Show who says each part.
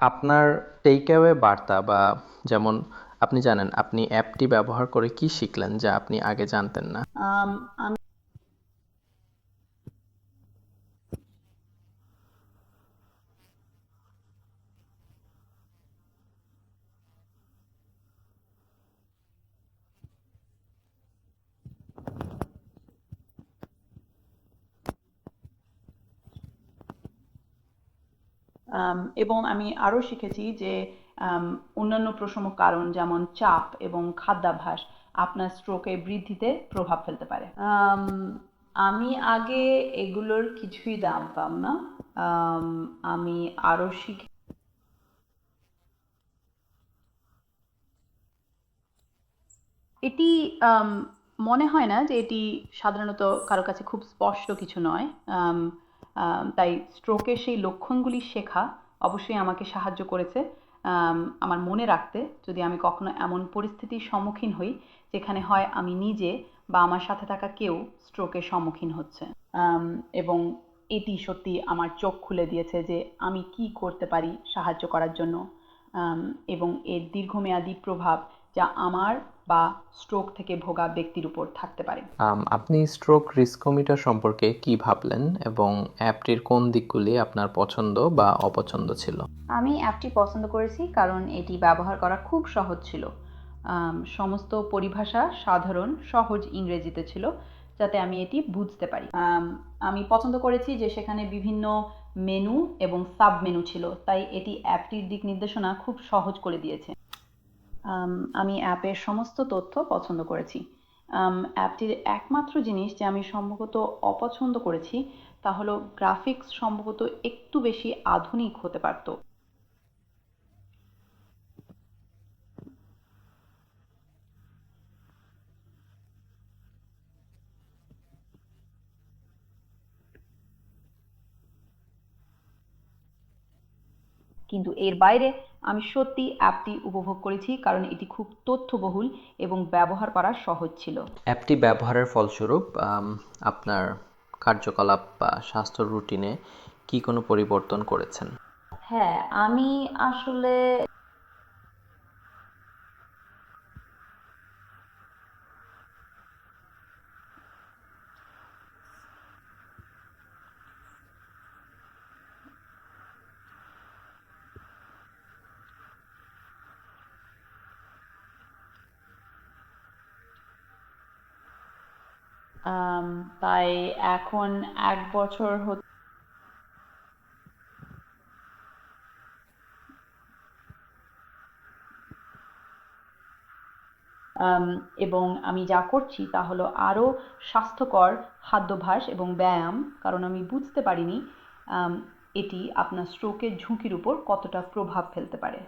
Speaker 1: আপনার take away বার্তা বা যেমন আপনি জানেন আপনি অ্যাপটি ব্যবহার করে কি শিখলেন যা আপনি আগে জানতেন না?
Speaker 2: আমি এবং আমি আরও শিখেছি যে অন্যান্য প্রশমক কারণ যেমন চাপ এবং খাদ্যাভ্যাস আপনার স্ট্রোকের বৃদ্ধিতে প্রভাব ফেলতে পারে। আমি আগে এগুলোর কিছুই জানতাম না। আম, আমি আরও শিখে এটি মনে হয় না যে এটি সাধারণত কারো কাছে খুব স্পষ্ট কিছু নয়। আম, তাই স্ট্রোকের সেই লক্ষণগুলি শেখা অবশ্যই আমাকে সাহায্য করেছে আমার মনে রাখতে, যদি আমি কখনো এমন পরিস্থিতির সম্মুখীন হই যেখানে হয় আমি নিজে বা আমার সাথে থাকা কেউ স্ট্রোকের সম্মুখীন হচ্ছে। আম, এবং এটি সত্যি আমার চোখ খুলে দিয়েছে যে আমি কি করতে পারি সাহায্য করার জন্য, আম, এবং এর দীর্ঘমেয়াদী প্রভাব যা আমার বা স্ট্রোক থেকে ভোগা ব্যক্তির উপর থাকতে পারে।
Speaker 1: আপনি স্ট্রোক রিস্কোমিটার সম্পর্কে কি ভাবলেন এবং অ্যাপটির কোন দিকগুলি আপনার পছন্দ বা অপছন্দ ছিল?
Speaker 2: আমি অ্যাপটি পছন্দ করেছি কারণ এটি ব্যবহার করা খুব সহজ ছিল। সমস্ত পরিভাষা সাধারণ সহজ ইংরেজিতে ছিল, যাতে আমি এটি বুঝতে পারি। আমি পছন্দ করেছি যে সেখানে বিভিন্ন মেনু এবং সাব মেনু ছিল, তাই এটি অ্যাপটির দিক নির্দেশনা খুব সহজ করে দিয়েছে। আমি অ্যাপের সমস্ত তথ্য পছন্দ করেছি। অ্যাপটির একমাত্র জিনিস যে আমি সম্ভবত অপছন্দ করেছি তা হলো গ্রাফিক্স সম্ভবত একটু বেশি আধুনিক হতে পারত। কিন্তু এর বাইরে আমি সত্যি অ্যাপটি উপভোগ করেছি কারণ এটি খুব তথ্যবহুল এবং ব্যবহার করা সহজ ছিল।
Speaker 1: অ্যাপটি ব্যবহারের ফলস্বরূপ আপনার কার্যকলাপ বা স্বাস্থ্য রুটিনে কি কোনো পরিবর্তন করেছেন?
Speaker 2: হ্যাঁ, আমি আসলে আম, তাই এখন 1 বছর এবং আমি যা করছি তা হলো আরও স্বাস্থ্যকর খাদ্যাভ্যাস এবং ব্যায়াম, কারণ আমি বুঝতে পারিনি এটি আপনার স্ট্রোকের ঝুঁকির উপর কতটা প্রভাব ফেলতে পারে।